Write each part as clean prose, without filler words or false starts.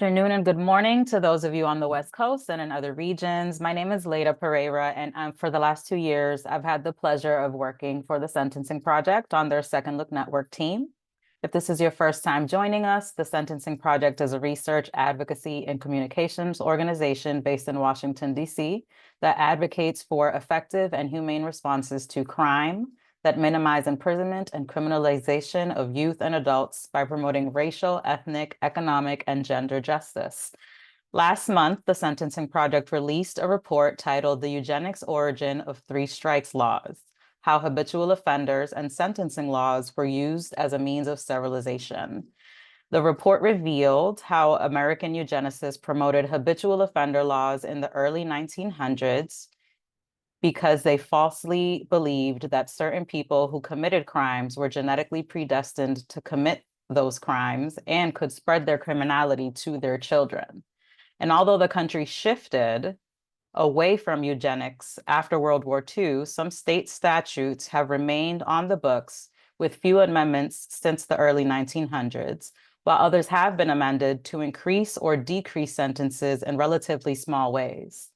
Afternoon and good morning to those of you on the West Coast and in other regions. My name is Leda Pereira, and for the last 2 years, I've had the pleasure of working for the Sentencing Project on their Second Look Network team. If this is your first time joining us, the Sentencing Project is a research, advocacy, and communications organization based in Washington, D.C. that advocates for effective and humane responses to crime, that minimize imprisonment and criminalization of youth and adults by promoting racial, ethnic, economic, and gender justice. Last month, the Sentencing Project released a report titled The Eugenics Origin of Three Strikes Laws: How Habitual Offenders and Sentencing Laws Were Used as a Means of Sterilization. The report revealed how American eugenicists promoted habitual offender laws in the early 1900s because they falsely believed that certain people who committed crimes were genetically predestined to commit those crimes and could spread their criminality to their children. And although the country shifted away from eugenics after World War II, some state statutes have remained on the books with few amendments since the early 1900s, while others have been amended to increase or decrease sentences in relatively small ways.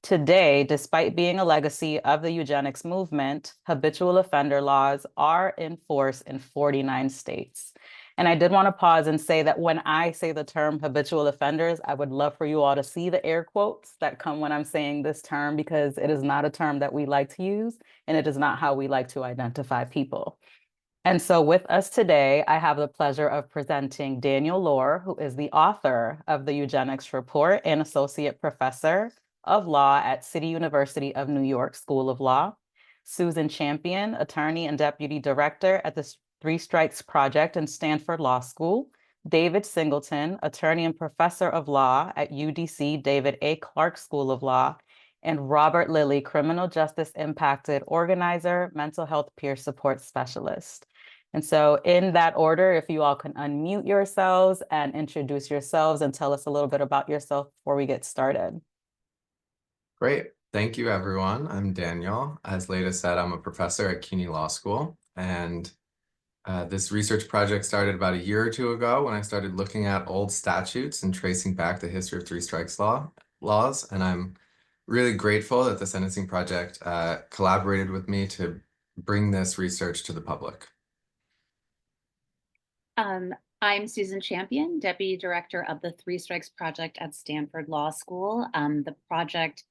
Today, despite being a legacy of the eugenics movement, habitual offender laws are in force in 49 states. And I did want to pause and say that when I say the term habitual offenders, I would love for you all to see the air quotes that come when I'm saying this term, because it is not a term that we like to use, and it is not how we like to identify people. And so with us today, I have the pleasure of presenting Daniel Lohr, who is the author of the Eugenics Report and Associate Professor of Law at City University of New York School of Law; Susan Champion, Attorney and Deputy Director at the Three Strikes Project and Stanford Law School; David Singleton, Attorney and Professor of Law at UDC David A. Clark School of Law; and Robert Lilly, Criminal Justice Impacted Organizer, Mental Health Peer Support Specialist. And so in that order, if you all can unmute yourselves and introduce yourselves and tell us a little bit about yourself before we get started. Great. Thank you, everyone. I'm Daniel. As Leda said, I'm a professor at CUNY Law School. And this research project started about a year or two ago when I started looking at old statutes and tracing back the history of three strikes laws. And I'm really grateful that the Sentencing Project collaborated with me to bring this research to the public. I'm Susan Champion, Deputy Director of the Three Strikes Project at Stanford Law School. The project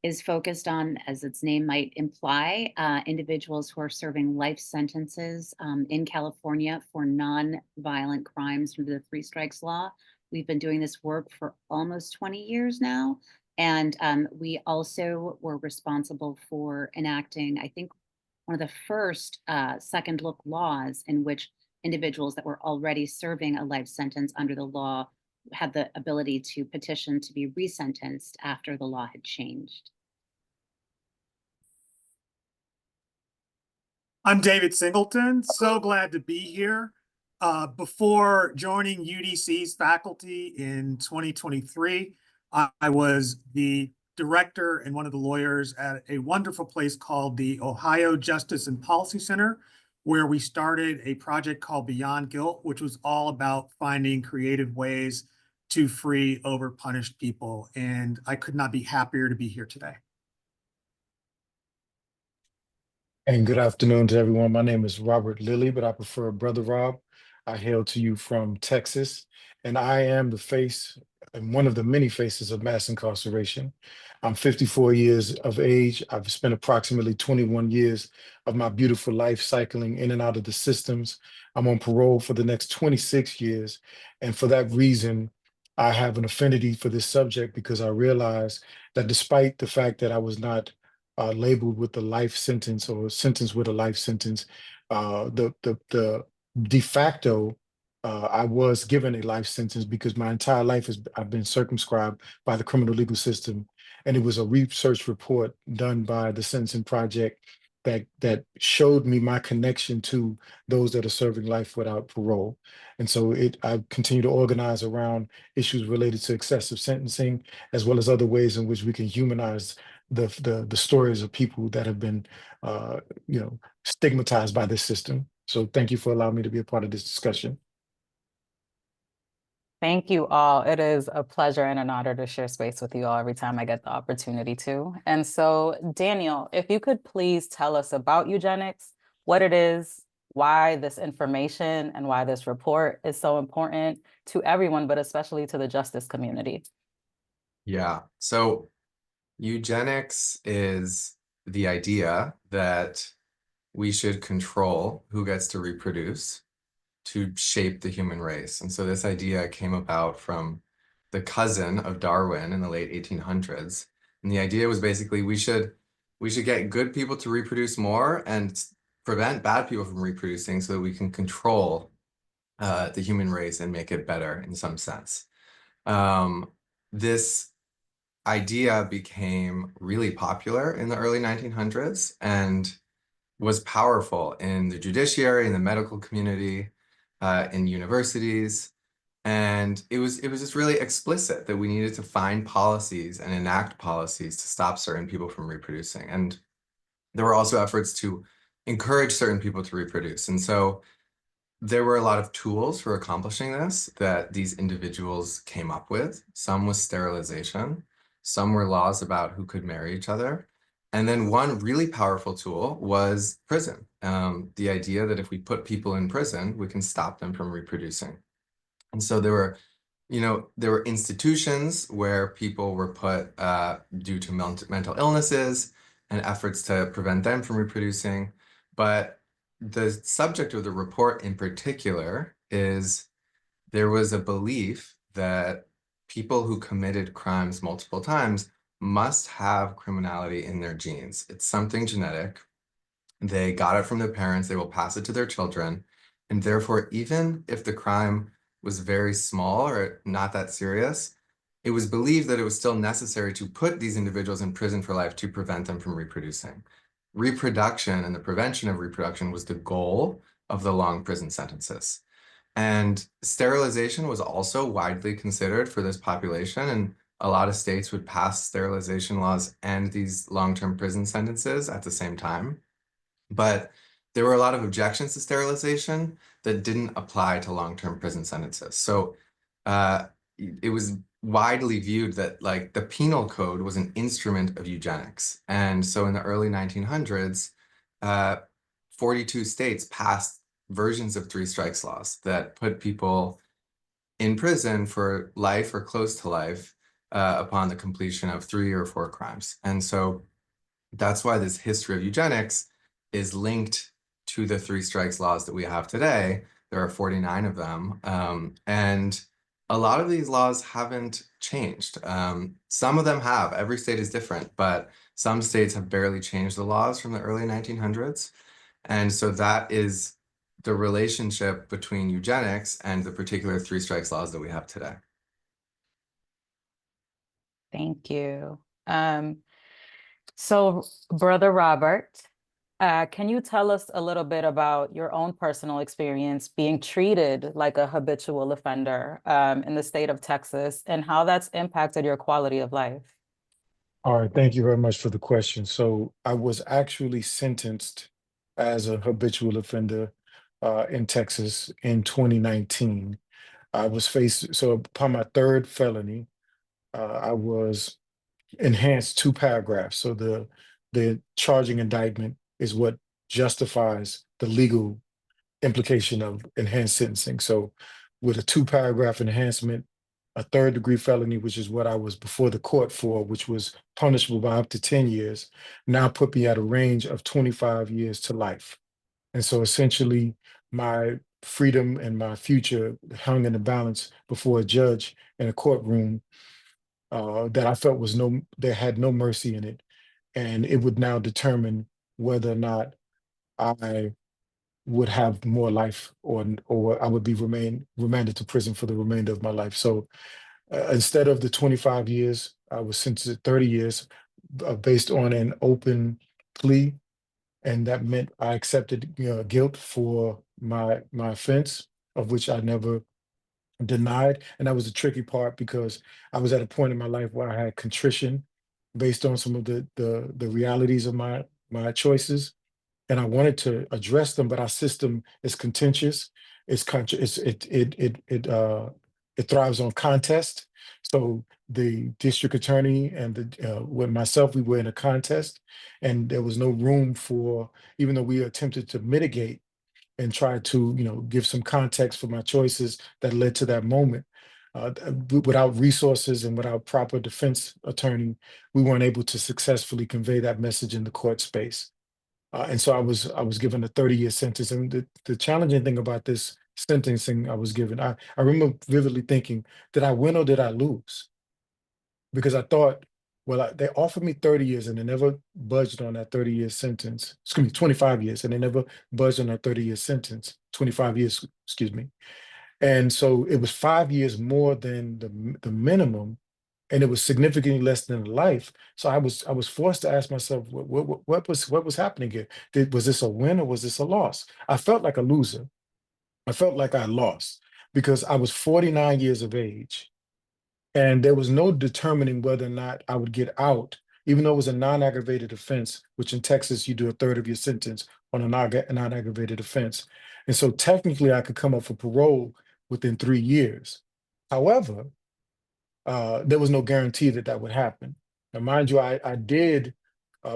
is focused on, as its name might imply, individuals who are serving life sentences in California for non-violent crimes under the Three Strikes Law. We've been doing this work for almost 20 years now. And we also were responsible for enacting, I think, one of the first second look laws in which individuals that were already serving a life sentence under the law had the ability to petition to be resentenced after the law had changed. I'm David Singleton. So glad to be here. Before joining UDC's faculty in 2023, I was the director and one of the lawyers at a wonderful place called the Ohio Justice and Policy Center, where we started a project called Beyond Guilt, which was all about finding creative ways to free overpunished people. And I could not be happier to be here today. And good afternoon to everyone. My name is Robert Lilly, but I prefer Brother Rob. I hail to you from Texas, and I am the face and one of the many faces of mass incarceration. I'm 54 years of age. I've spent approximately 21 years of my beautiful life cycling in and out of the systems. I'm on parole for the next 26 years. And for that reason, I have an affinity for this subject because I realize that despite the fact that I was not labeled with a life sentence or sentenced with a life sentence, the de facto I was given a life sentence because my entire life I've been circumscribed by the criminal legal system. And it was a research report done by the Sentencing Project that showed me my connection to those that are serving life without parole. And so I continue to organize around issues related to excessive sentencing, as well as other ways in which we can humanize the stories of people that have been stigmatized by this system. So thank you for allowing me to be a part of this discussion. Thank you all. It is a pleasure and an honor to share space with you all every time I get the opportunity to. And so, Daniel, if you could please tell us about eugenics, what it is, why this information and why this report is so important to everyone, but especially to the justice community. Yeah. So eugenics is the idea that we should control who gets to reproduce to shape the human race. And so this idea came about from the cousin of Darwin in the late 1800s. And the idea was basically we should get good people to reproduce more and prevent bad people from reproducing so that we can control the human race and make it better in some sense. This idea became really popular in the early 1900s and was powerful in the judiciary, in the medical community, in universities. And it was just really explicit that we needed to find policies and enact policies to stop certain people from reproducing. And there were also efforts to encourage certain people to reproduce. And so there were a lot of tools for accomplishing this that these individuals came up with. Some was sterilization, some were laws about who could marry each other. And then one really powerful tool was prison. The idea that if we put people in prison, we can stop them from reproducing. And so there were institutions where people were put due to mental illnesses and efforts to prevent them from reproducing. But the subject of the report in particular is there was a belief that people who committed crimes multiple times must have criminality in their genes. It's something genetic. They got it from their parents, they will pass it to their children. And therefore, even if the crime was very small or not that serious, it was believed that it was still necessary to put these individuals in prison for life to prevent them from reproducing. Reproduction and the prevention of reproduction was the goal of the long prison sentences. And sterilization was also widely considered for this population, and a lot of states would pass sterilization laws and these long-term prison sentences at the same time. But there were a lot of objections to sterilization that didn't apply to long-term prison sentences. So it was widely viewed that like the penal code was an instrument of eugenics. And so in the early 1900s, 42 states passed versions of three strikes laws that put people in prison for life or close to life upon the completion of 3 or 4 crimes. And so that's why this history of eugenics is linked to the 3 strikes laws that we have today. There are 49 of them. And a lot of these laws haven't changed. Some of them have. Every state is different, but some states have barely changed the laws from the early 1900s. And so that is the relationship between eugenics and the particular 3 strikes laws that we have today. Thank you. So, Brother Robert, can you tell us a little bit about your own personal experience being treated like a habitual offender in the state of Texas and how that's impacted your quality of life? All right, thank you very much for the question. So I was actually sentenced as a habitual offender in Texas in 2019. I was faced, so upon my 3rd felony, I was enhanced 2 paragraphs. So the charging indictment is what justifies the legal implication of enhanced sentencing. So with a 2-paragraph enhancement, a 3rd-degree felony, which is what I was before the court for, which was punishable by up to 10 years, now put me at a range of 25 years to life. And so essentially my freedom and my future hung in the balance before a judge in a courtroom that I felt was there had no mercy in it. And it would now determine whether or not I would have more life or I would be remanded to prison for the remainder of my life. So instead of the 25 years, I was sentenced to 30 years based on an open plea. And that meant I accepted guilt for my offense, of which I never denied. And that was the tricky part because I was at a point in my life where I had contrition based on some of the realities of my choices, and I wanted to address them, but our system is contentious. It's It thrives on contest. So the district attorney and with myself, we were in a contest, and there was no room for, even though we attempted to mitigate and try to, give some context for my choices that led to that moment. Without resources and without proper defense attorney, we weren't able to successfully convey that message in the court space. And so I was given a 30-year sentence. And the challenging thing about this sentencing I was given, I remember vividly thinking, did I win or did I lose? Because I thought, well, they offered me 30 years and they never budged on that 30-year sentence. Excuse me, 25 years, and they never budged on that 30-year sentence, 25 years, excuse me. And so it was 5 years more than the minimum, and it was significantly less than life. So I was forced to ask myself, what was happening here? Was this a win or was this a loss? I felt like a loser. I felt like I lost because I was 49 years of age, and there was no determining whether or not I would get out, even though it was a non-aggravated offense, which in Texas you do a third of your sentence on a non-aggravated offense. And so technically I could come up for parole within 3 years. However, there was no guarantee that that would happen. Now, mind you, I did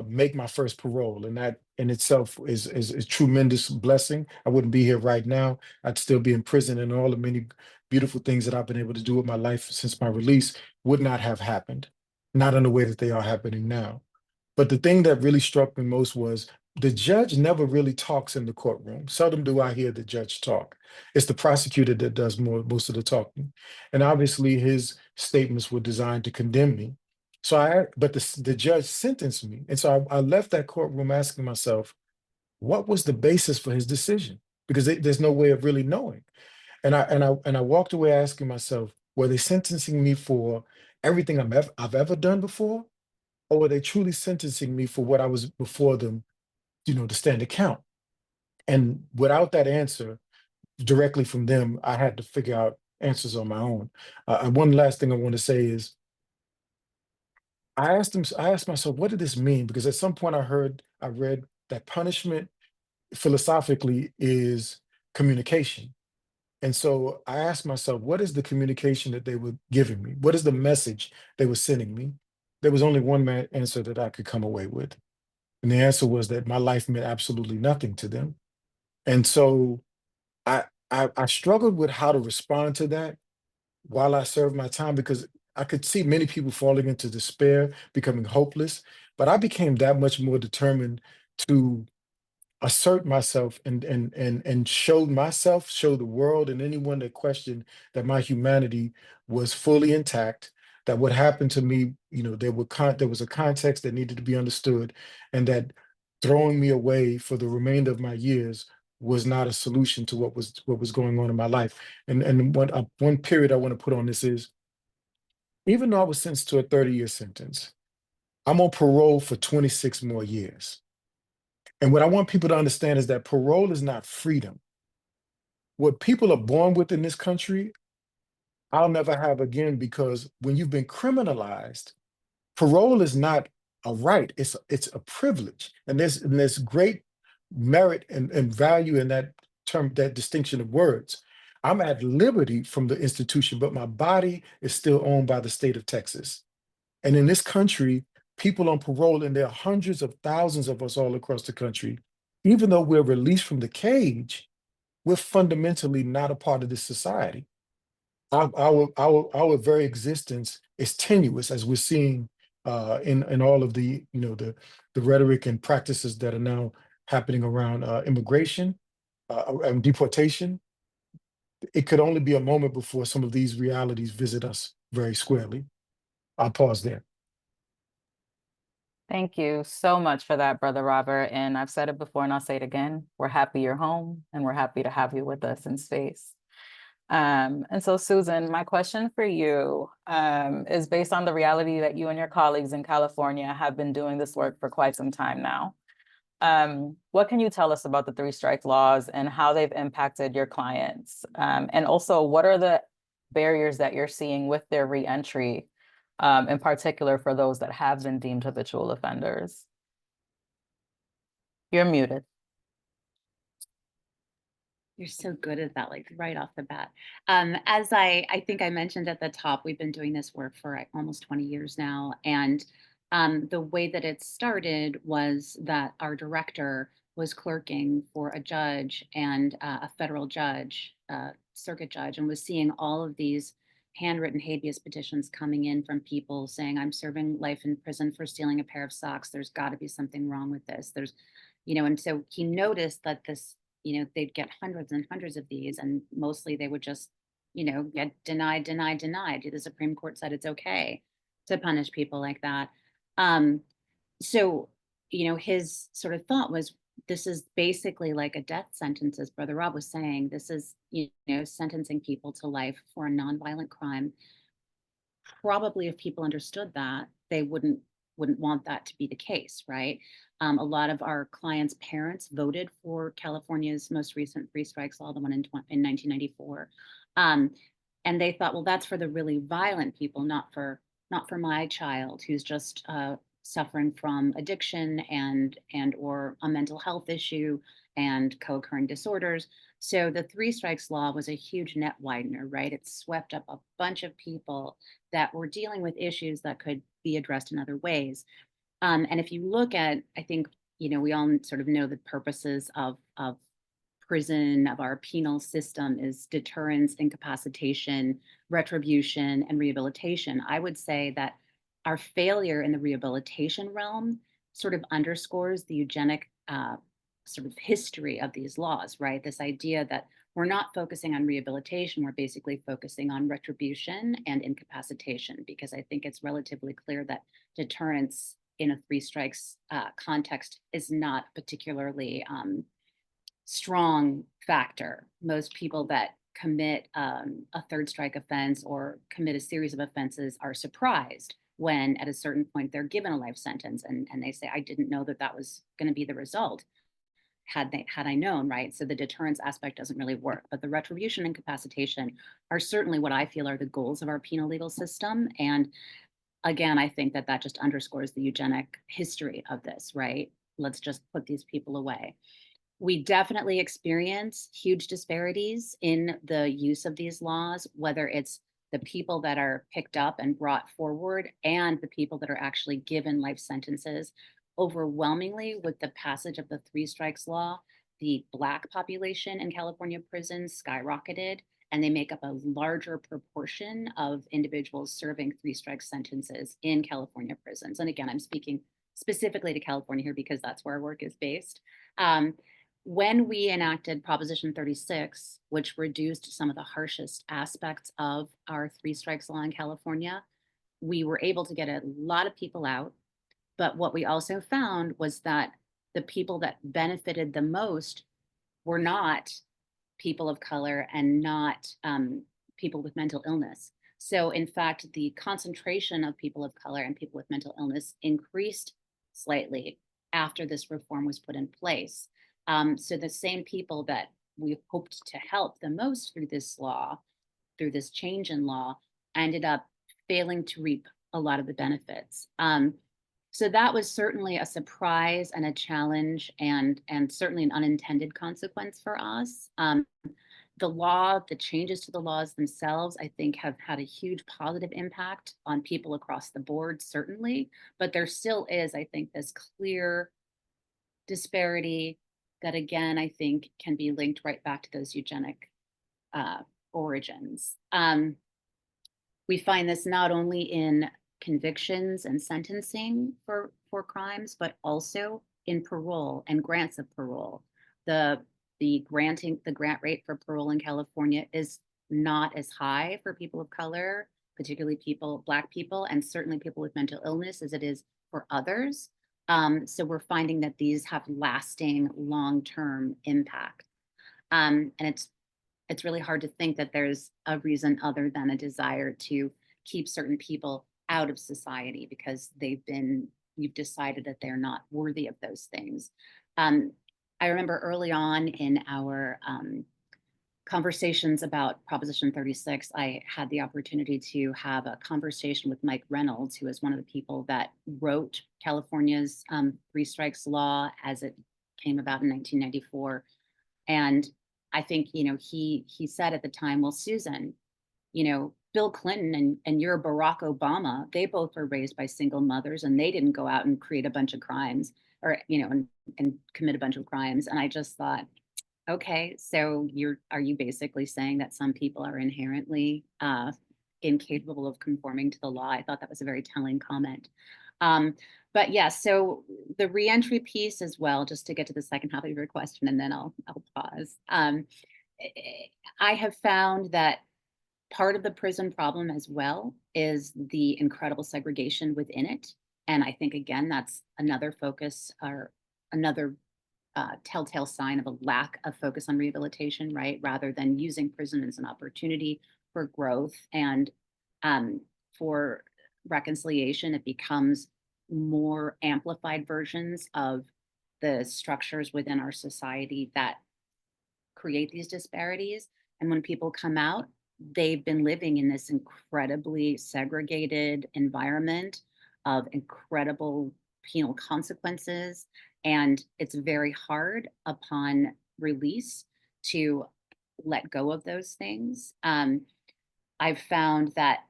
make my first parole, and that in itself is a tremendous blessing. I wouldn't be here right now. I'd still be in prison, and all the many beautiful things that I've been able to do with my life since my release would not have happened, not in the way that they are happening now. But the thing that really struck me most was the judge never really talks in the courtroom. Seldom do I hear the judge talk. It's the prosecutor that does most of the talking. And obviously his statements were designed to condemn me. But the judge sentenced me. And so I left that courtroom asking myself, what was the basis for his decision? Because there's no way of really knowing. And I walked away asking myself, were they sentencing me for everything I've ever done before? Or were they truly sentencing me for what I was before them, to stand account? And without that answer directly from them, I had to figure out answers on my own. And one last thing I want to say is, I asked myself, what did this mean? Because at some point I read that punishment philosophically is communication. And so I asked myself, what is the communication that they were giving me? What is the message they were sending me? There was only one answer that I could come away with. And the answer was that my life meant absolutely nothing to them. And so I struggled with how to respond to that while I served my time, because I could see many people falling into despair, becoming hopeless. But I became that much more determined to assert myself and show myself, show the world and anyone that questioned that my humanity was fully intact, that what happened to me, there was a context that needed to be understood, and that throwing me away for the remainder of my years was not a solution to what was going on in my life. And one period I want to put on this is, even though I was sentenced to a 30-year sentence, I'm on parole for 26 more years. And what I want people to understand is that parole is not freedom. What people are born with in this country, I'll never have again, because when you've been criminalized, parole is not a right, it's a privilege. And there's great merit and value in that term, that distinction of words. I'm at liberty from the institution, but my body is still owned by the state of Texas. And in this country, people on parole, and there are hundreds of thousands of us all across the country, even though we're released from the cage, we're fundamentally not a part of this society. Our very existence is tenuous, as we're seeing in all of the rhetoric and practices that are now happening around immigration and deportation. It could only be a moment before some of these realities visit us very squarely. I'll pause there. Thank you so much for that, Brother Robert. And I've said it before and I'll say it again. We're happy you're home and we're happy to have you with us in space. And so, Susan, my question for you is based on the reality that you and your colleagues in California have been doing this work for quite some time now. What can you tell us about the 3 strike laws and how they've impacted your clients? And also, what are the barriers that you're seeing with their reentry, in particular for those that have been deemed habitual offenders? You're muted. You're so good at that, like right off the bat. As I think I mentioned at the top, we've been doing this work for almost 20 years now. And the way that it started was that our director was clerking for a judge and a federal judge, circuit judge, and was seeing all of these handwritten habeas petitions coming in from people saying, I'm serving life in prison for stealing a pair of socks. There's got to be something wrong with this. And so he noticed that they'd get hundreds and hundreds of these, and mostly they would just, get denied, denied, denied. The Supreme Court said it's okay to punish people like that. So, his sort of thought was, this is basically like a death sentence, as Brother Rob was saying. This is, sentencing people to life for a nonviolent crime. Probably if people understood that, they wouldn't want that to be the case, right? A lot of our clients' parents voted for California's most recent three strikes law, the one in 1994, and they thought, well, that's for the really violent people, not for my child who's just suffering from addiction and or a mental health issue and co-occurring disorders. So the three strikes law was a huge net widener, right? It swept up a bunch of people that were dealing with issues that could be addressed in other ways. And if you look at, I think, we all sort of know the purposes of prison, of our penal system, is deterrence, incapacitation, retribution, and rehabilitation. I would say that our failure in the rehabilitation realm sort of underscores the eugenic sort of history of these laws, right? This idea that we're not focusing on rehabilitation, we're basically focusing on retribution and incapacitation, because I think it's relatively clear that deterrence in a three strikes context is not particularly strong factor. Most people that commit a third strike offense or commit a series of offenses are surprised when at a certain point they're given a life sentence, and they say, I didn't know that was going to be the result had I known, right? So the deterrence aspect doesn't really work, but the retribution and incapacitation are certainly what I feel are the goals of our penal legal system. And again, I think that just underscores the eugenic history of this, right? Let's just put these people away. We definitely experience huge disparities in the use of these laws, whether it's the people that are picked up and brought forward and the people that are actually given life sentences. Overwhelmingly, with the passage of the three strikes law, the Black population in California prisons skyrocketed, and they make up a larger proportion of individuals serving three strike sentences in California prisons. And again, I'm speaking specifically to California here because that's where our work is based. When we enacted Proposition 36, which reduced some of the harshest aspects of our three strikes law in California, we were able to get a lot of people out. But what we also found was that the people that benefited the most were not people of color and not people with mental illness. So in fact, the concentration of people of color and people with mental illness increased slightly after this reform was put in place. So the same people that we hoped to help the most through this law, through this change in law, ended up failing to reap a lot of the benefits. So that was certainly a surprise and a challenge, and certainly an unintended consequence for us. The changes to the laws themselves, I think, have had a huge positive impact on people across the board, certainly, but there still is, I think, this clear disparity that, again, I think can be linked right back to those eugenic origins. We find this not only in convictions and sentencing for crimes, but also in parole and grants of parole. The grant rate for parole in California is not as high for people of color, particularly Black people, and certainly people with mental illness, as it is for others. So we're finding that these have lasting long-term impact. And it's really hard to think that there's a reason other than a desire to keep certain people out of society because you've decided that they're not worthy of those things. I remember early on in our conversations about Proposition 36, I had the opportunity to have a conversation with Mike Reynolds, who is one of the people that wrote California's three strikes law as it came about in 1994. And I think, he said at the time, well, Susan, Bill Clinton and you're Barack Obama, they both were raised by single mothers and they didn't go out and create a bunch of crimes or, and commit a bunch of crimes. And I just thought, okay, so are you basically saying that some people are inherently incapable of conforming to the law? I thought that was a very telling comment. But yeah, so the reentry piece as well, just to get to the second half of your question, and then I'll pause. I have found that part of the prison problem as well is the incredible segregation within it. And I think, again, that's another focus or another telltale sign of a lack of focus on rehabilitation, right? Rather than using prison as an opportunity for growth and for reconciliation, it becomes more amplified versions of the structures within our society that create these disparities. And when people come out, they've been living in this incredibly segregated environment of incredible penal consequences. And it's very hard upon release to let go of those things. I've found that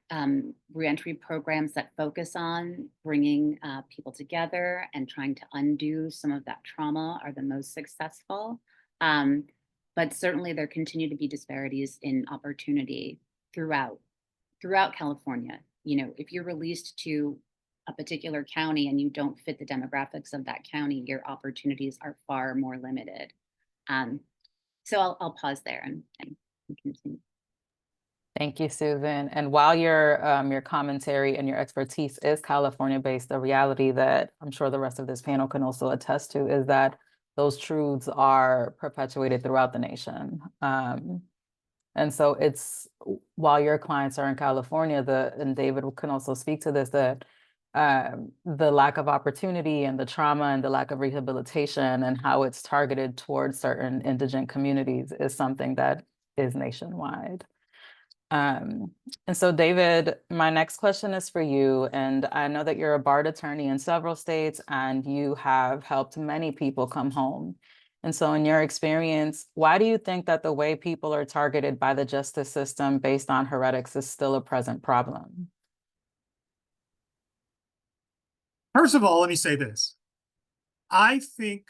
reentry programs that focus on bringing people together and trying to undo some of that trauma are the most successful. But certainly there continue to be disparities in opportunity throughout California. If you're released to a particular county and you don't fit the demographics of that county, your opportunities are far more limited. So I'll pause there and continue. Thank you, Susan. And while your commentary and your expertise is California-based, the reality that I'm sure the rest of this panel can also attest to is that those truths are perpetuated throughout the nation. And so while your clients are in California, and David can also speak to this, that the lack of opportunity and the trauma and the lack of rehabilitation and how it's targeted towards certain indigent communities is something that is nationwide. And so David, my next question is for you. And I know that you're a barred attorney in several states and you have helped many people come home. And so in your experience, why do you think that the way people are targeted by the justice system based on heretics is still a present problem? First of all, let me say this. I think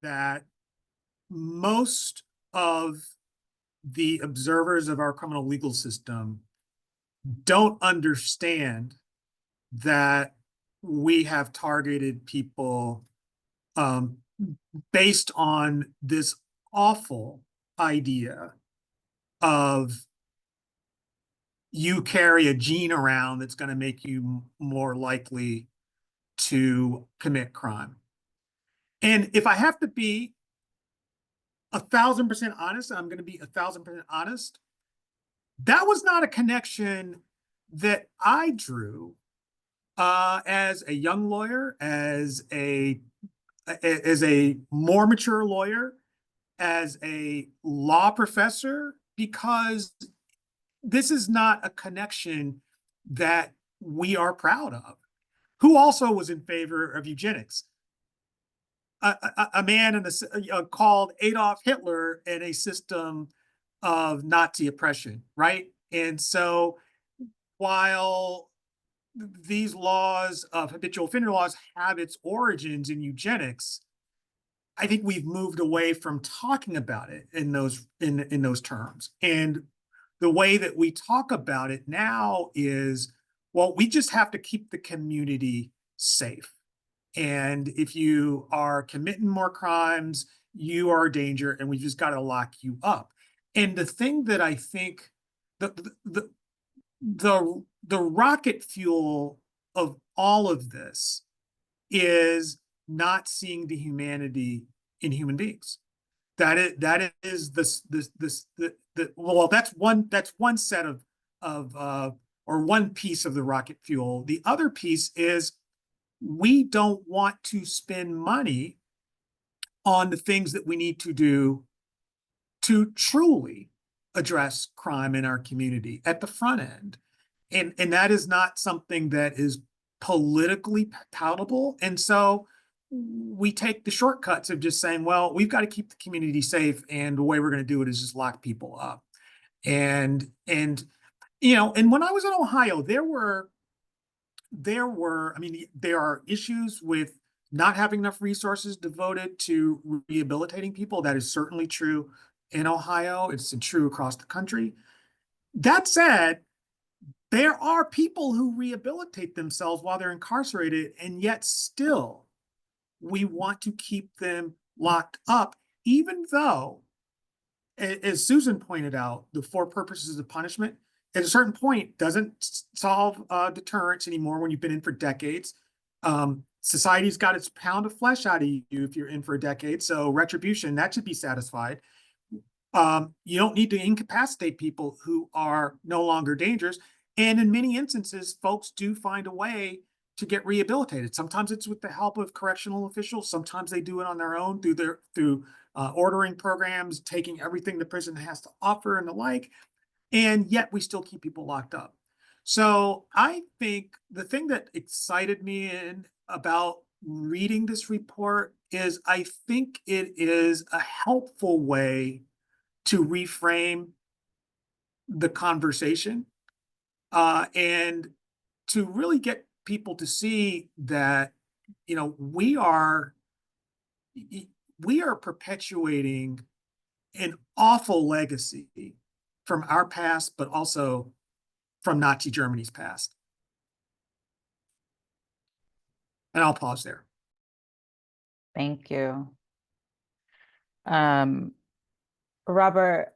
that most of the observers of our criminal legal system don't understand that we have targeted people based on this awful idea of you carry a gene around that's going to make you more likely to commit crime. And if I have to be 1,000% honest, I'm going to be 1,000% honest. That was not a connection that I drew as a young lawyer, as a more mature lawyer, as a law professor, because this is not a connection that we are proud of. Who also was in favor of eugenics? A man called Adolf Hitler in a system of Nazi oppression, right? And so while these laws of habitual offender laws have its origins in eugenics, I think we've moved away from talking about it in those terms. And the way that we talk about it now is, well, we just have to keep the community safe. And if you are committing more crimes, you are a danger, and we just got to lock you up. And the thing that I think the rocket fuel of all of this is not seeing the humanity in human beings. That is well, that's one set of or one piece of the rocket fuel. The other piece is we don't want to spend money on the things that we need to do to truly address crime in our community at the front end. And that is not something that is politically palatable. And so we take the shortcuts of just saying, well, we've got to keep the community safe, and the way we're going to do it is just lock people up. And and when I was in Ohio, there were, I mean, there are issues with not having enough resources devoted to rehabilitating people. That is certainly true in Ohio. It's true across the country. That said, there are people who rehabilitate themselves while they're incarcerated, and yet still we want to keep them locked up, even though, as Susan pointed out, the four purposes of punishment at a certain point doesn't solve deterrence anymore when you've been in for decades. Society's got its pound of flesh out of you if you're in for a decade, so retribution, that should be satisfied. You don't need to incapacitate people who are no longer dangerous. And in many instances, folks do find a way to get rehabilitated. Sometimes it's with the help of correctional officials. Sometimes they do it on their own through ordering programs, taking everything the prison has to offer and the like. And yet we still keep people locked up. So I think the thing that excited me about reading this report is I think it is a helpful way to reframe the conversation and to really get people to see that, we are perpetuating an awful legacy from our past, but also from Nazi Germany's past. And I'll pause there. Thank you. Robert,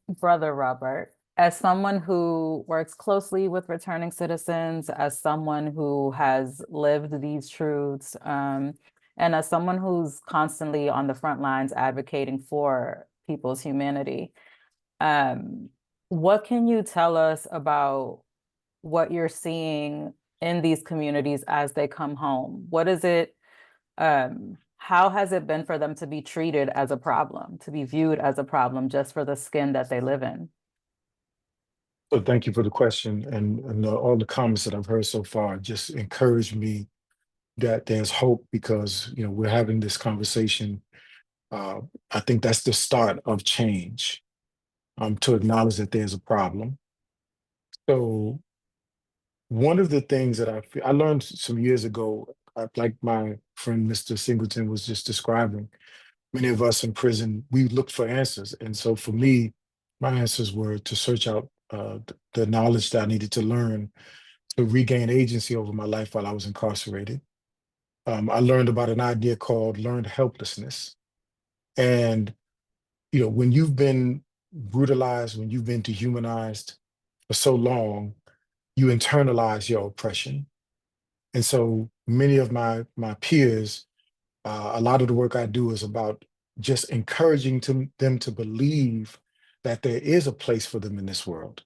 Brother Robert, as someone who works closely with returning citizens, as someone who has lived these truths, and as someone who's constantly on the front lines advocating for people's humanity, what can you tell us about what you're seeing in these communities as they come home? What is it? How has it been for them to be treated as a problem, to be viewed as a problem just for the skin that they live in? So thank you for the question, and all the comments that I've heard so far just encourage me that there's hope, because we're having this conversation. I think that's the start of change, to acknowledge that there's a problem. So one of the things that I learned some years ago, like my friend Mr. Singleton was just describing, many of us in prison, we looked for answers. And so for me, my answers were to search out the knowledge that I needed to learn to regain agency over my life while I was incarcerated. I learned about an idea called learned helplessness. And, when you've been brutalized, when you've been dehumanized for so long, you internalize your oppression. And so many of my peers, a lot of the work I do is about just encouraging them to believe that there is a place for them in this world.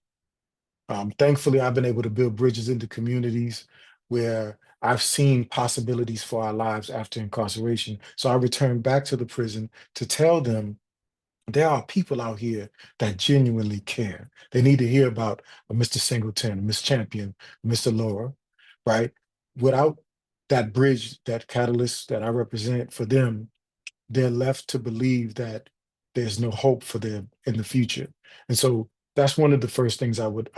Thankfully, I've been able to build bridges into communities where I've seen possibilities for our lives after incarceration. So I returned back to the prison to tell them there are people out here that genuinely care. They need to hear about Mr. Singleton, Miss Champion, Mr. Laura, right? Without that bridge, that catalyst that I represent for them, they're left to believe that there's no hope for them in the future. And so that's one of the first things I would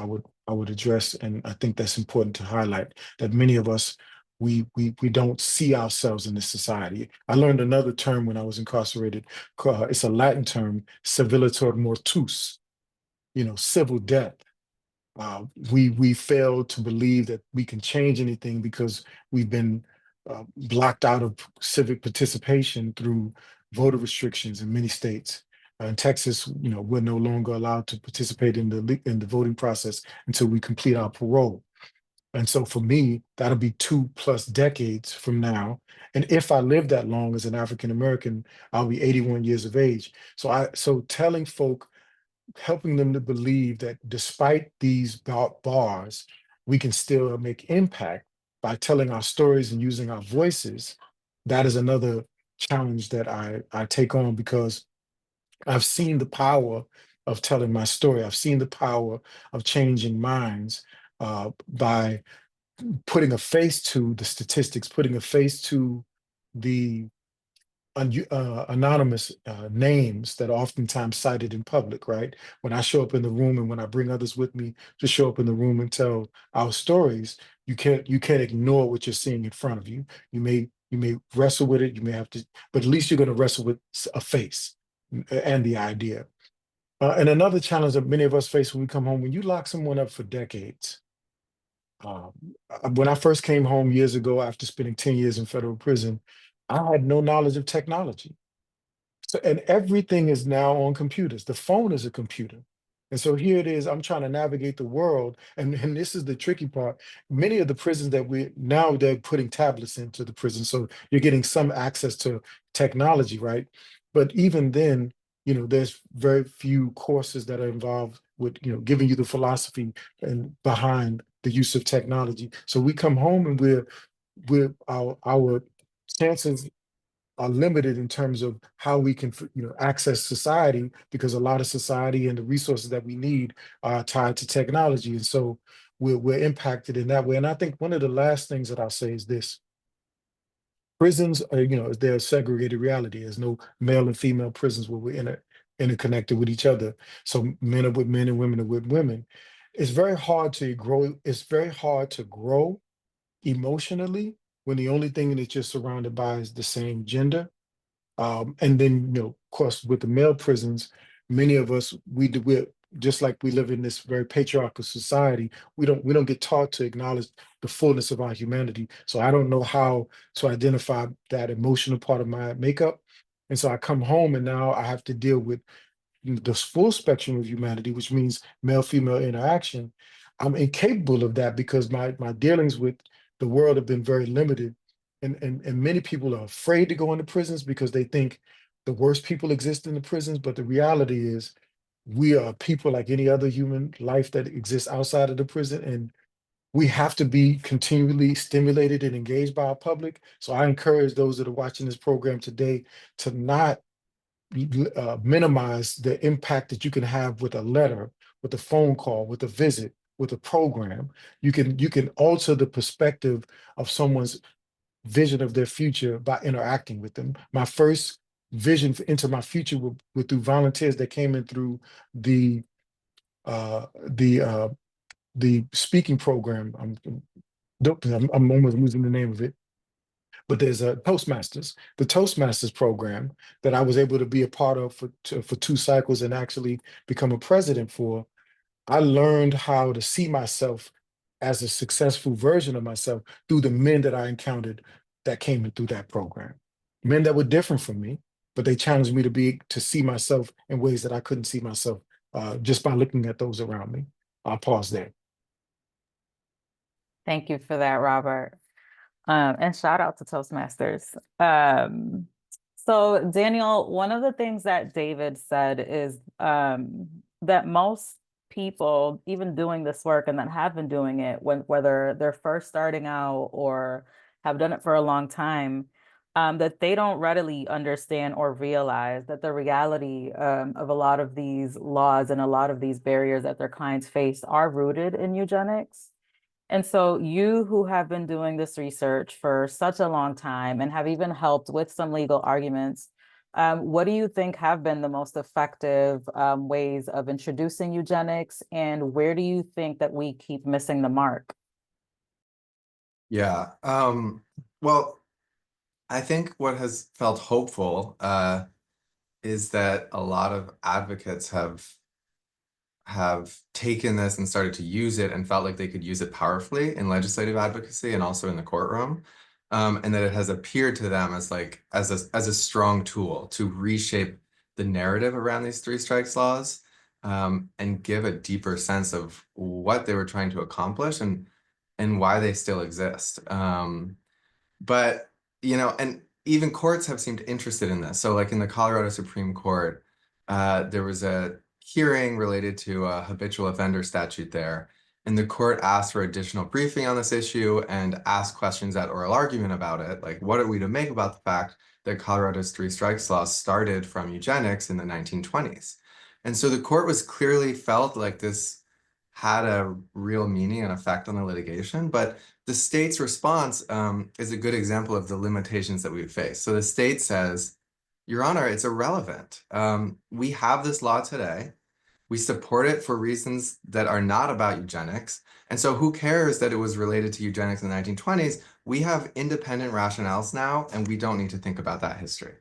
address. And I think that's important to highlight, that many of us, we don't see ourselves in this society. I learned another term when I was incarcerated. It's a Latin term, civilitur mortuus, civil death. We fail to believe that we can change anything because we've been blocked out of civic participation through voter restrictions in many states. In Texas, we're no longer allowed to participate in the voting process until we complete our parole. And so for me, that'll be 2+ decades from now. And if I live that long as an African American, I'll be 81 years of age. So telling folk, helping them to believe that despite these bars, we can still make impact by telling our stories and using our voices. That is another challenge that I take on, because I've seen the power of telling my story. I've seen the power of changing minds by putting a face to the statistics, putting a face to the anonymous names that are oftentimes cited in public, right? When I show up in the room and when I bring others with me to show up in the room and tell our stories, you can't ignore what you're seeing in front of you. You may wrestle with it, you may have to, but at least you're going to wrestle with a face and the idea. And another challenge that many of us face when we come home, when you lock someone up for decades. Um, when I first came home years ago after spending 10 years in federal prison, I had no knowledge of technology. So, and everything is now on computers. The phone is a computer. And so here it is, I'm trying to navigate the world. And this is the tricky part. Many of the prisons that they're putting tablets into the prison. So you're getting some access to technology, right? But even then, there's very few courses that are involved with, giving you the philosophy and behind the use of technology. So we come home and our chances are limited in terms of how we can access society, because a lot of society and the resources that we need are tied to technology, and so we're impacted in that way. And I think one of the last things that I'll say is this: prisons are, they're a segregated reality. There's no male and female prisons where we're interconnected with each other. So men are with men and women are with women. It's very hard to grow. It's very hard to grow emotionally when the only thing that you're surrounded by is the same gender. And then, of course, with the male prisons, many of us, we're just like we live in this very patriarchal society. We don't get taught to acknowledge the fullness of our humanity. So I don't know how to identify that emotional part of my makeup. And so I come home and now I have to deal with the full spectrum of humanity, which means male-female interaction. I'm incapable of that because my dealings with the world have been very limited. And many people are afraid to go into prisons because they think the worst people exist in the prisons. But the reality is we are people like any other human life that exists outside of the prison. And we have to be continually stimulated and engaged by our public. So I encourage those that are watching this program today to not minimize the impact that you can have with a letter, with a phone call, with a visit, with a program. You can alter the perspective of someone's vision of their future by interacting with them. My first vision into my future were through volunteers that came in through the uh, the uh, the speaking program. I'm almost losing the name of it, but there's a the Toastmasters program that I was able to be a part of for 2 cycles and actually become a president for. I learned how to see myself as a successful version of myself through the men that I encountered that came in through that program. Men that were different from me, but they challenged me to see myself in ways that I couldn't see myself just by looking at those around me. I'll pause there. Thank you for that, Robert. And shout out to Toastmasters. So Daniel, one of the things that David said is that most people, even doing this work and that have been doing it, whether they're first starting out or have done it for a long time, that they don't readily understand or realize that the reality of a lot of these laws and a lot of these barriers that their clients face are rooted in eugenics. And so you who have been doing this research for such a long time and have even helped with some legal arguments, what do you think have been the most effective ways of introducing eugenics, and where do you think that we keep missing the mark? Yeah. Well, I think what has felt hopeful is that a lot of advocates have taken this and started to use it and felt like they could use it powerfully in legislative advocacy and also in the courtroom. And that it has appeared to them as a strong tool to reshape the narrative around these 3 strikes laws, and give a deeper sense of what they were trying to accomplish and why they still exist. But and even courts have seemed interested in this. So like in the Colorado Supreme Court, there was a hearing related to a habitual offender statute there. And the court asked for additional briefing on this issue and asked questions at oral argument about it. Like, what are we to make about the fact that Colorado's 3 strikes law started from eugenics in the 1920s? And so the court was clearly felt like this had a real meaning and effect on the litigation, but the state's response is a good example of the limitations that we face. So the state says, Your Honor, it's irrelevant. We have this law today. We support it for reasons that are not about eugenics. And so who cares that it was related to eugenics in the 1920s? We have independent rationales now, and we don't need to think about that history.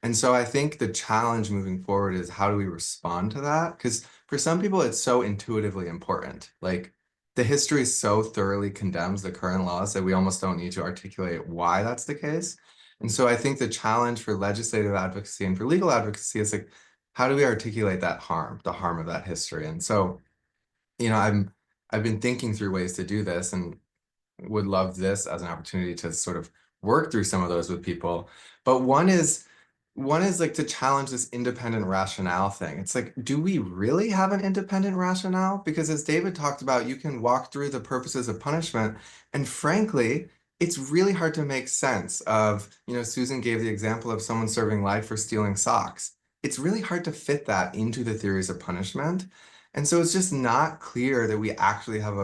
And so I think the challenge moving forward is how do we respond to that? Because for some people, it's so intuitively important. Like the history so thoroughly condemns the current laws that we almost don't need to articulate why that's the case. And so I think the challenge for legislative advocacy and for legal advocacy is like, how do we articulate that harm, the harm of that history? And so, I've been thinking through ways to do this and would love this as an opportunity to sort of work through some of those with people. But one is like to challenge this independent rationale thing. It's like, do we really have an independent rationale? Because as David talked about, you can walk through the purposes of punishment, and frankly, it's really hard to make sense of, Susan gave the example of someone serving life for stealing socks. It's really hard to fit that into the theories of punishment. And so it's just not clear that we actually have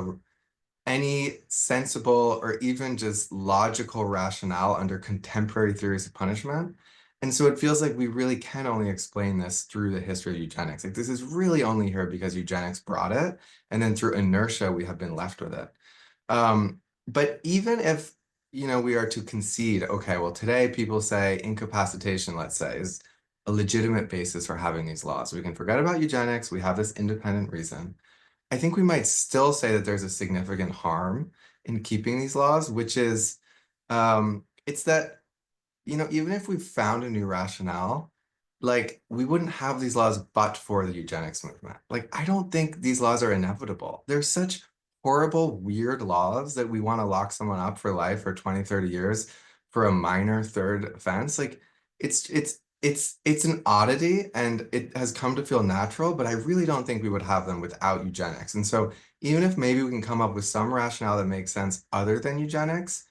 any sensible or even just logical rationale under contemporary theories of punishment. And so it feels like we really can only explain this through the history of eugenics. Like this is really only here because eugenics brought it, and then through inertia, we have been left with it. But even if, we are to concede, okay, well, today people say incapacitation, let's say, is a legitimate basis for having these laws. We can forget about eugenics. We have this independent reason. I think we might still say that there's a significant harm in keeping these laws, which is, it's that, even if we found a new rationale, like we wouldn't have these laws but for the eugenics movement. Like, I don't think these laws are inevitable. They're such horrible, weird laws that we want to lock someone up for life for 20, 30 years for a minor third offense. Like, it's an oddity, and it has come to feel natural, but I really don't think we would have them without eugenics. And so even if maybe we can come up with some rationale that makes sense other than eugenics,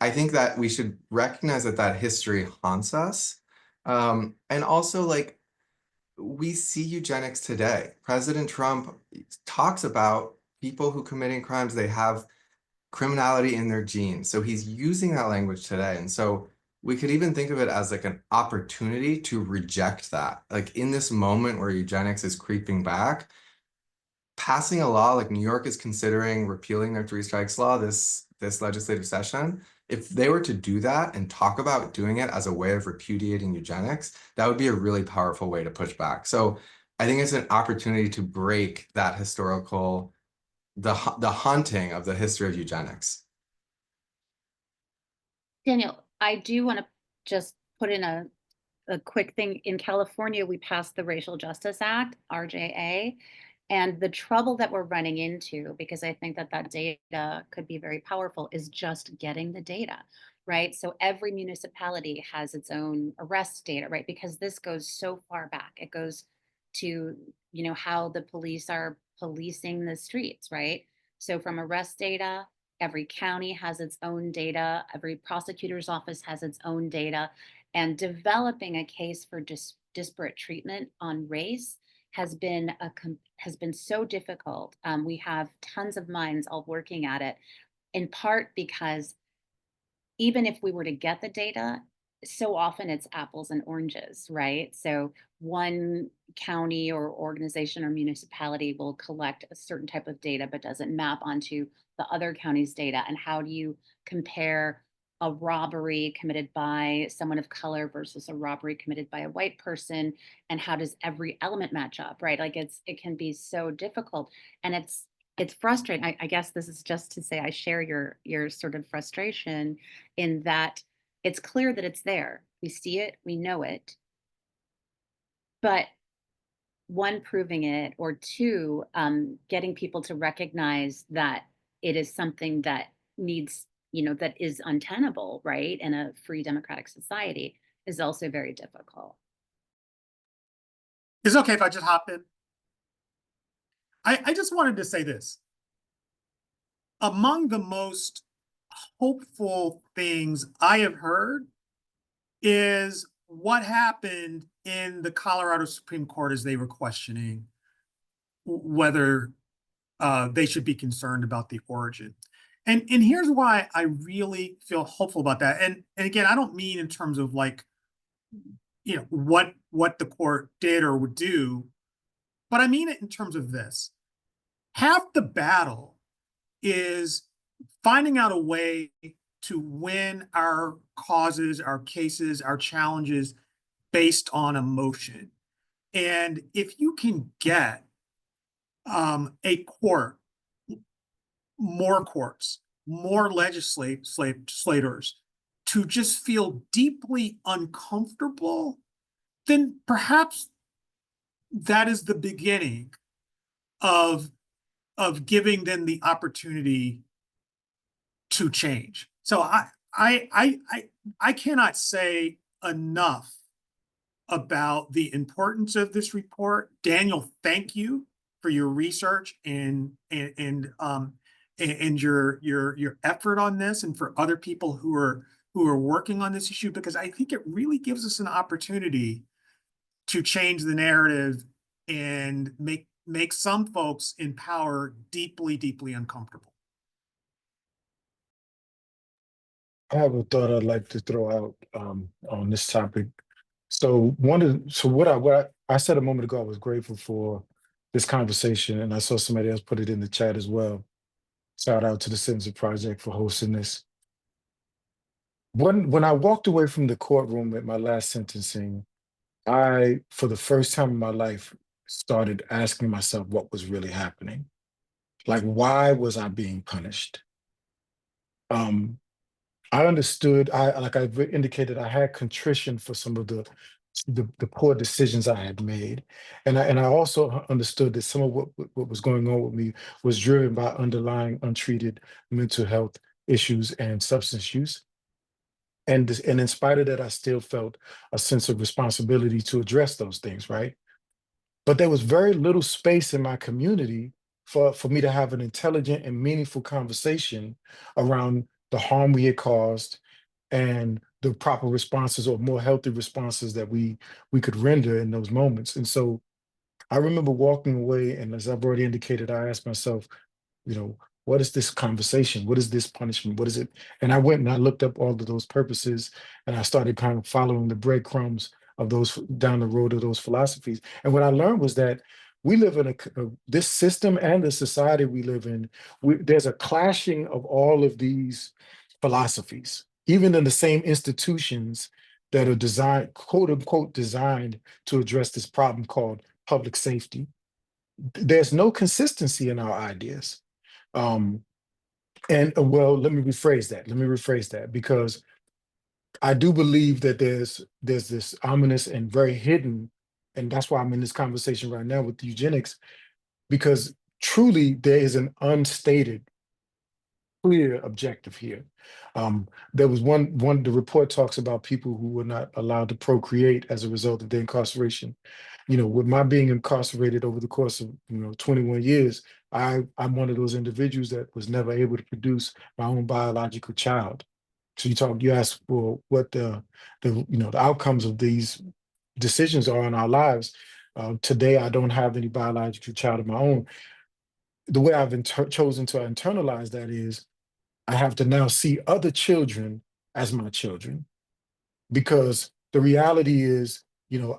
I think that we should recognize that that history haunts us. And also, like, we see eugenics today. President Trump talks about people who committing crimes, they have criminality in their genes. So he's using that language today. And so we could even think of it as like an opportunity to reject that. Like in this moment where eugenics is creeping back, passing a law like New York is considering repealing their 3 strikes law this legislative session. If they were to do that and talk about doing it as a way of repudiating eugenics, that would be a really powerful way to push back. So I think it's an opportunity to break that historical, the haunting of the history of eugenics. Daniel, I do want to just put in a quick thing. In California, we passed the Racial Justice Act, RJA, and the trouble that we're running into, because I think that that data could be very powerful, is just getting the data, right? So every municipality has its own arrest data, right? Because this goes so far back. It goes to, how the police are policing the streets, right? So from arrest data, every county has its own data, every prosecutor's office has its own data, and developing a case for disparate treatment on race has been so difficult. We have tons of minds all working at it, in part because even if we were to get the data, so often it's apples and oranges, right? So one county or organization or municipality will collect a certain type of data, but doesn't map onto the other county's data. And how do you compare a robbery committed by someone of color versus a robbery committed by a white person? And how does every element match up, right? Like it can be so difficult, and it's frustrating. I guess this is just to say I share your sort of frustration in that it's clear that it's there. We see it, we know it, but one, proving it, or two, getting people to recognize that it is something that needs, that is untenable, right, in a free democratic society, is also very difficult. Is it okay if I just hop in? I just wanted to say this. Among the most hopeful things I have heard is what happened in the Colorado Supreme Court as they were questioning whether they should be concerned about the origin. And here's why I really feel hopeful about that. And again, I don't mean in terms of like, what the court did or would do, but I mean it in terms of this. Half the battle is finding out a way to win our causes, our cases, our challenges based on emotion. And if you can get a court, more courts, more legislators to just feel deeply uncomfortable, then perhaps that is the beginning of giving them the opportunity to change. So I cannot say enough about the importance of this report. Daniel, thank you for your research and your effort on this, and for other people who are working on this issue, because I think it really gives us an opportunity to change the narrative and make some folks in power deeply, deeply uncomfortable. I have a thought I'd like to throw out on this topic. So what I said a moment ago, I was grateful for this conversation, and I saw somebody else put it in the chat as well. Shout out to the Sentencing Project for hosting this. When I walked away from the courtroom at my last sentencing, I, for the first time in my life, started asking myself what was really happening. Like, why was I being punished? I understood, like I indicated, I had contrition for some of the poor decisions I had made. And I also understood that some of what was going on with me was driven by underlying untreated mental health issues and substance use. And in spite of that, I still felt a sense of responsibility to address those things, right? But there was very little space in my community for me to have an intelligent and meaningful conversation around the harm we had caused and the proper responses, or more healthy responses, that we could render in those moments. And so I remember walking away, and as I've already indicated, I asked myself, what is this conversation? What is this punishment? What is it? And I went and I looked up all of those purposes, and I started kind of following the breadcrumbs of those down the road of those philosophies. And what I learned was that we live in this system and the society we live in, there's a clashing of all of these philosophies, even in the same institutions that are designed, quote unquote, designed to address this problem called public safety. There's no consistency in our ideas. Well, let me rephrase that, because I do believe that there's this ominous and very hidden, and that's why I'm in this conversation right now with eugenics, because truly there is an unstated clear objective here. There was the report talks about people who were not allowed to procreate as a result of their incarceration. With my being incarcerated over the course of 21 years, I'm one of those individuals that was never able to produce my own biological child. So you ask for what the outcomes of these decisions are in our lives. Today, I don't have any biological child of my own. The way I've chosen to internalize that is, I have to now see other children as my children, because the reality is,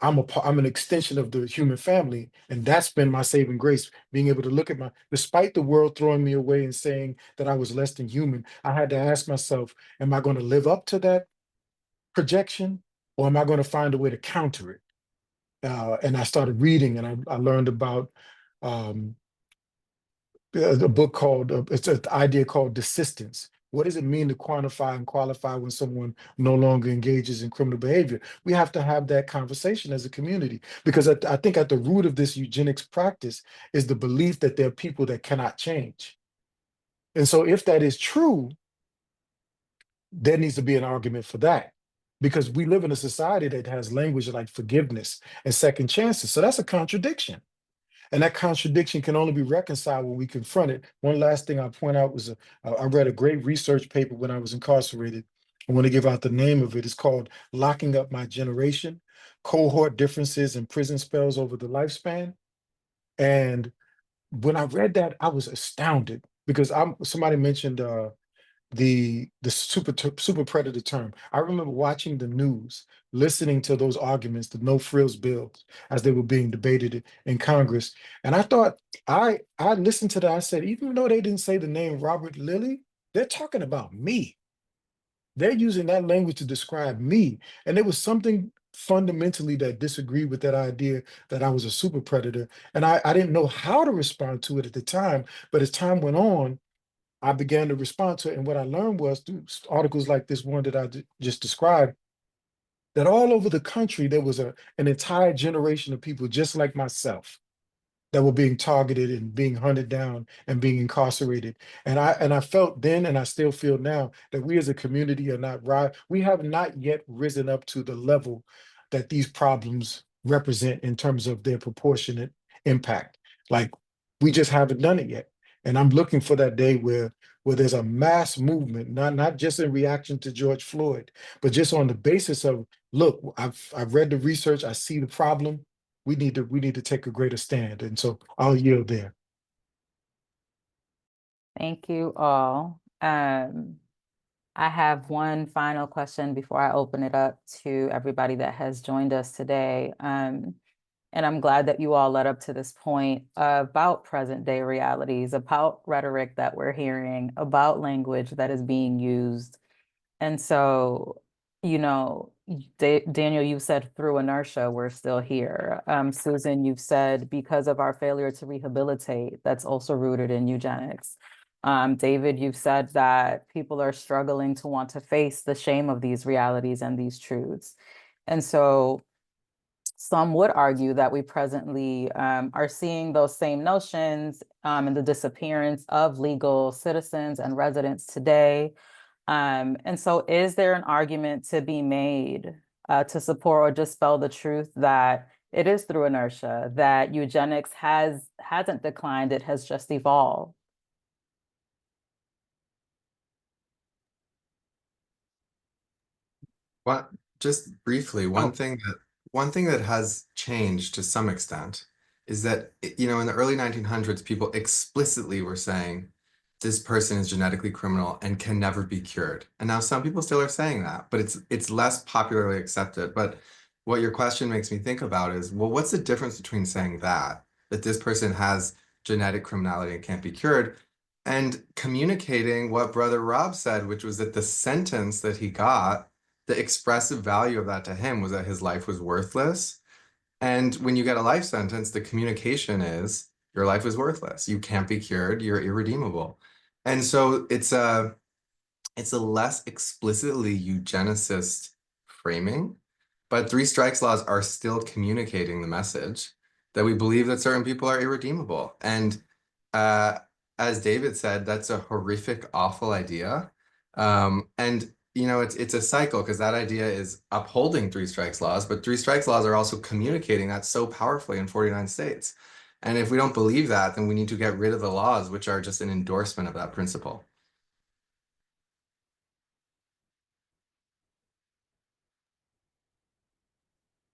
I'm an extension of the human family, and that's been my saving grace. Being able to look at despite the world throwing me away and saying that I was less than human, I had to ask myself, am I going to live up to that projection, or am I going to find a way to counter it? And I started reading, and I learned about a book called, it's an idea called desistance. What does it mean to quantify and qualify when someone no longer engages in criminal behavior? We have to have that conversation as a community, because I think at the root of this eugenics practice is the belief that there are people that cannot change. And so if that is true, there needs to be an argument for that, because we live in a society that has language like forgiveness and second chances. So that's a contradiction. And that contradiction can only be reconciled when we confront it. One last thing I'll point out was I read a great research paper when I was incarcerated. I want to give out the name of it. It's called Locking Up My Generation, Cohort Differences in Prison Spells Over the Lifespan. And when I read that, I was astounded, because somebody mentioned the super predator term. I remember watching the news, listening to those arguments, the no frills bills, as they were being debated in Congress. And I thought, I listened to that. I said, even though they didn't say the name Robert Lilly, they're talking about me. They're using that language to describe me. And there was something fundamentally that disagreed with that idea that I was a super predator. And I didn't know how to respond to it at the time. But as time went on, I began to respond to it. And what I learned was through articles like this one that I just described, that all over the country, there was an entire generation of people just like myself that were being targeted and being hunted down and being incarcerated. And I felt then, and I still feel now, that we as a community are not right. We have not yet risen up to the level that these problems represent in terms of their proportionate impact. Like, we just haven't done it yet. And I'm looking for that day where there's a mass movement, not just in reaction to George Floyd, but just on the basis of, look, I've read the research, I see the problem. We need to take a greater stand. And so I'll yield there. Thank you all. I have one final question before I open it up to everybody that has joined us today. And I'm glad that you all led up to this point about present day realities, about rhetoric that we're hearing, about language that is being used. And so, you know, Daniel, you said through inertia, we're still here. Susan, you've said because of our failure to rehabilitate, that's also rooted in eugenics. David, you've said that people are struggling to want to face the shame of these realities and these truths. And so some would argue that we presently are seeing those same notions in the disappearance of legal citizens and residents today. And so is there an argument to be made to support or dispel the truth that it is through inertia, that eugenics hasn't declined, it has just evolved? What, just briefly, Oh. one thing that has changed to some extent is that, you know, in the early 1900s, people explicitly were saying this person is genetically criminal and can never be cured. And now some people still are saying that, but it's less popularly accepted. But what your question makes me think about is, well, what's the difference between saying that this person has genetic criminality and can't be cured, and communicating what Brother Rob said, which was that the sentence that he got, the expressive value of that to him was that his life was worthless. And when you get a life sentence, the communication is your life is worthless. You can't be cured. You're irredeemable. And so it's a less explicitly eugenicist framing, but three strikes laws are still communicating the message that we believe that certain people are irredeemable. And as David said, that's a horrific, awful idea. And you know, it's a cycle, because that idea is upholding three strikes laws, but three strikes laws are also communicating that so powerfully in 49 states. And if we don't believe that, then we need to get rid of the laws, which are just an endorsement of that principle.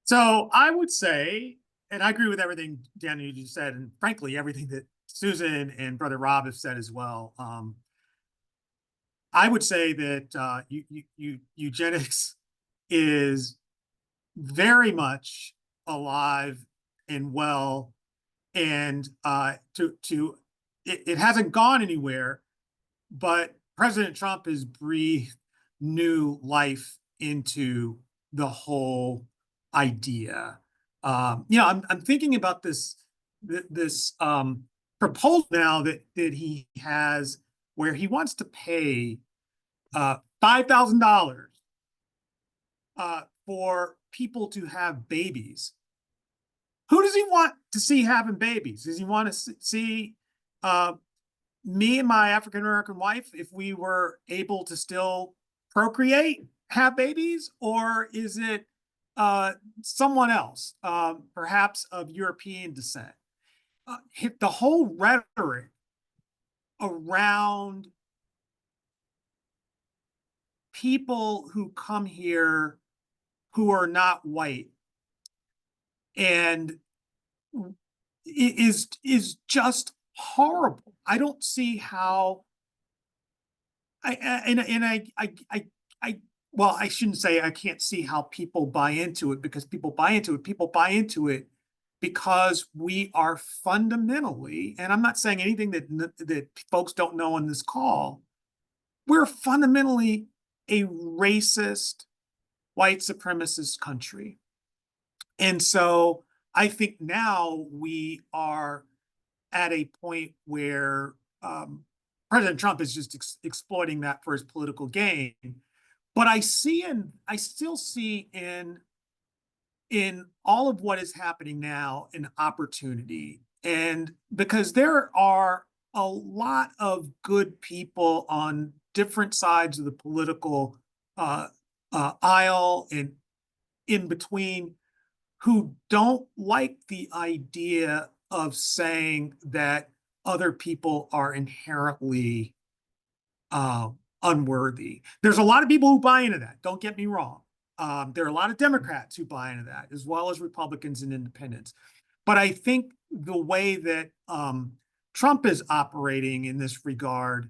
So I would say, and I agree with everything Daniel you said, and frankly, everything that Susan and Brother Rob have said as well. I would say that eugenics is very much alive and well, and it hasn't gone anywhere, but President Trump has breathed new life into the whole idea. You know, I'm thinking about this proposal now that he has, where he wants to pay $5,000 for people to have babies. Who does he want to see having babies? Does he want to see me and my African-American wife, if we were able to still procreate, have babies? Or is it someone else, perhaps of European descent? The whole rhetoric around people who come here who are not white and is just horrible. I don't see how well, I shouldn't say I can't see how people buy into it, because people buy into it. People buy into it because we are fundamentally, and I'm not saying anything that folks don't know on this call, we're fundamentally a racist, white supremacist country. And so I think now we are at a point where President Trump is just exploiting that for his political gain. But I still see in all of what is happening now an opportunity. And because there are a lot of good people on different sides of the political aisle and in between who don't like the idea of saying that other people are inherently unworthy. There's a lot of people who buy into that. Don't get me wrong. There are a lot of Democrats who buy into that, as well as Republicans and independents. But I think the way that Trump is operating in this regard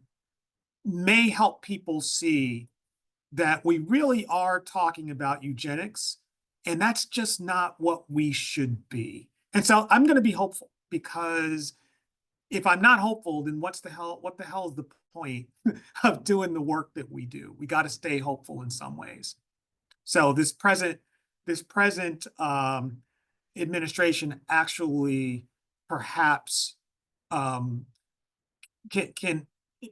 may help people see that we really are talking about eugenics, and that's just not what we should be. And so I'm going to be hopeful, because if I'm not hopeful, then what the hell is the point of doing the work that we do? We got to stay hopeful in some ways. So this present administration actually perhaps can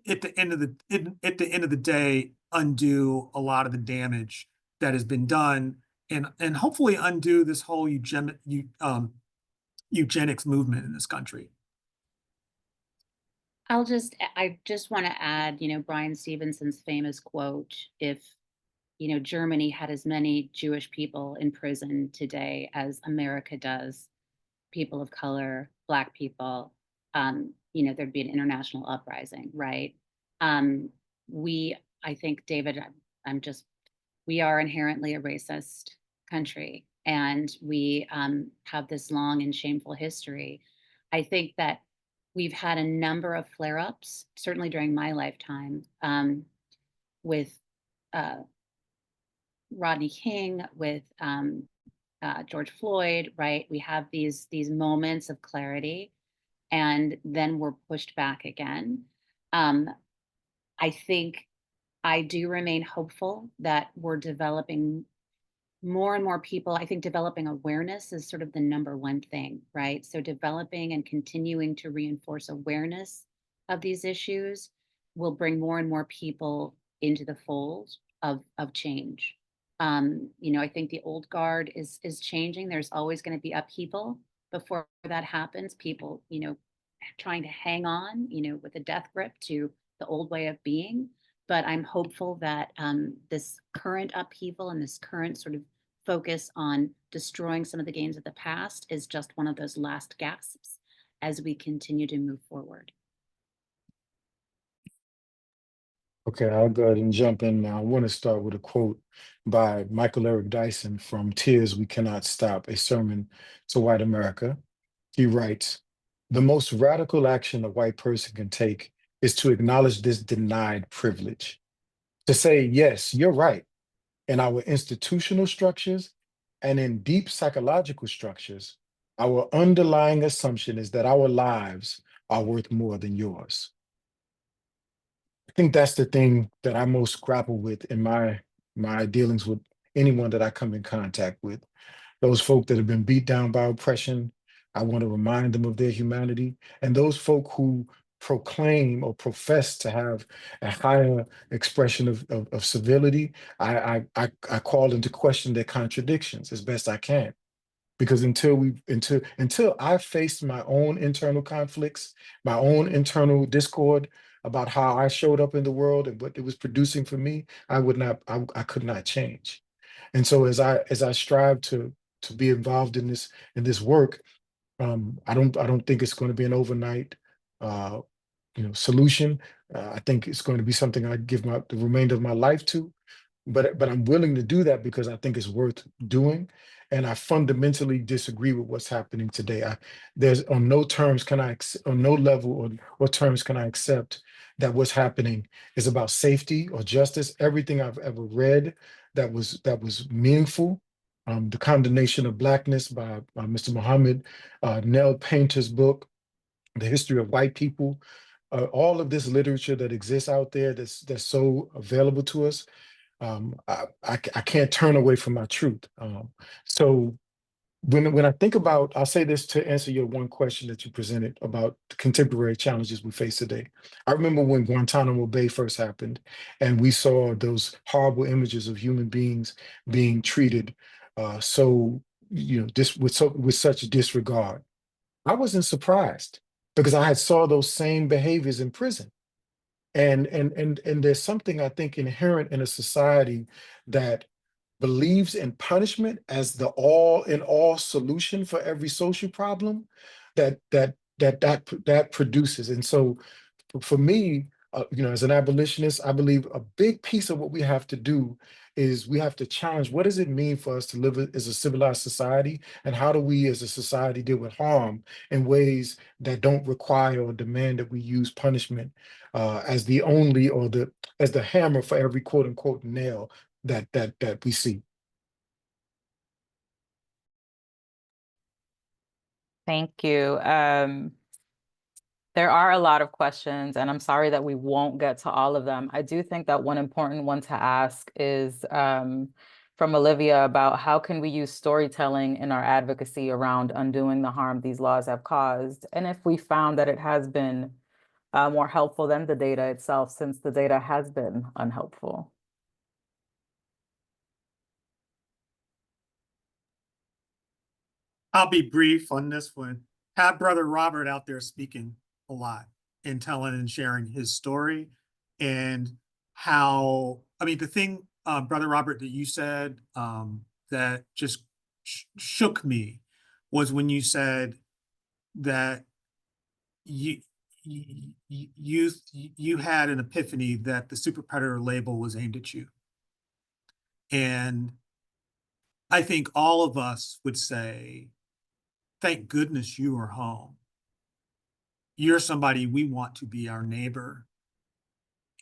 at the end of the day undo a lot of the damage that has been done, and hopefully undo this whole eugenics movement in this country. I just want to add, Brian Stevenson's famous quote, if, Germany had as many Jewish people in prison today as America does, people of color, Black people, there'd be an international uprising, right? I think, David, we are inherently a racist country, and we have this long and shameful history. I think that we've had a number of flare-ups, certainly during my lifetime, with Rodney King, with George Floyd, right? We have these moments of clarity, and then we're pushed back again. I think I do remain hopeful that we're developing more and more people. I think developing awareness is sort of the number one thing, right? So developing and continuing to reinforce awareness of these issues will bring more and more people into the fold of change. I think the old guard is changing. There's always going to be upheaval before that happens. People, trying to hang on, with a death grip to the old way of being. But I'm hopeful that this current upheaval and this current sort of focus on destroying some of the gains of the past is just one of those last gasps as we continue to move forward. Okay, I'll go ahead and jump in now. I want to start with a quote by Michael Eric Dyson from Tears We Cannot Stop, a sermon to white America. He writes, "The most radical action a white person can take is to acknowledge this denied privilege. To say, yes, you're right, in our institutional structures and in deep psychological structures, our underlying assumption is that our lives are worth more than yours." I think that's the thing that I most grapple with in my dealings with anyone that I come in contact with. Those folk that have been beat down by oppression, I want to remind them of their humanity. And those folk who proclaim or profess to have a higher expression of civility, I call into question their contradictions as best I can. Because until I faced my own internal conflicts, my own internal discord about how I showed up in the world and what it was producing for me, I could not change. And so as I strive to be involved in this work, I don't think it's going to be an overnight solution. I think it's going to be something I give the remainder of my life to. but I'm willing to do that because I think it's worth doing. And I fundamentally disagree with what's happening today. There's on no terms can on no level or terms can I accept that what's happening is about safety or justice. Everything I've ever read that was meaningful, the condemnation of blackness by Mr. Muhammad, Nell Painter's book, The History of White People, all of this literature that exists out there that's so available to us. I can't turn away from my truth. So when I think about, I'll say this to answer your one question that you presented about the contemporary challenges we face today. I remember when Guantanamo Bay first happened, and we saw those horrible images of human beings being treated with such disregard. I wasn't surprised because I had saw those same behaviors in prison. And there's something I think inherent in a society that believes in punishment as the all in all solution for every social problem that produces. And so for me, as an abolitionist, I believe a big piece of what we have to do is we have to challenge what does it mean for us to live as a civilized society, and how do we as a society deal with harm in ways that don't require or demand that we use punishment as the only or as the hammer for every quote unquote nail that we see. Thank you. There are a lot of questions, and I'm sorry that we won't get to all of them. I do think that one important one to ask is from Olivia about how can we use storytelling in our advocacy around undoing the harm these laws have caused, and if we found that it has been more helpful than the data itself, since the data has been unhelpful. I'll be brief on this one. Have Brother Robert out there speaking a lot and telling and sharing his story, and how, I mean, the thing, Brother Robert, that you said that just shook me was when you said that you had an epiphany that the super predator label was aimed at you. And I think all of us would say, thank goodness you are home. You're somebody we want to be our neighbor.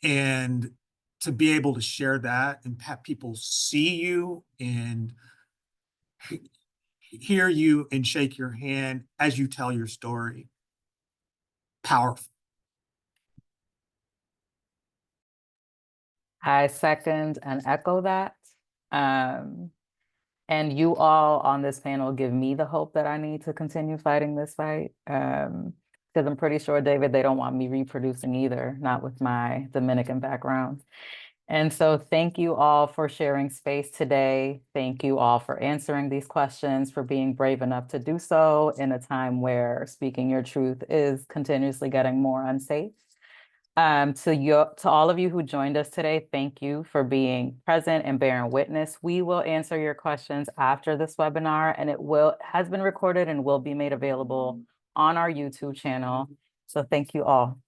And to be able to share that and have people see you and hear you and shake your hand as you tell your story. Powerful. I second and echo that. And you all on this panel give me the hope that I need to continue fighting this fight. Because I'm pretty sure, David, they don't want me reproducing either, not with my Dominican background. And so thank you all for sharing space today. Thank you all for answering these questions, for being brave enough to do so in a time where speaking your truth is continuously getting more unsafe. To all of you who joined us today, thank you for being present and bearing witness. We will answer your questions after this webinar, and has been recorded and will be made available on our YouTube channel. So thank you all.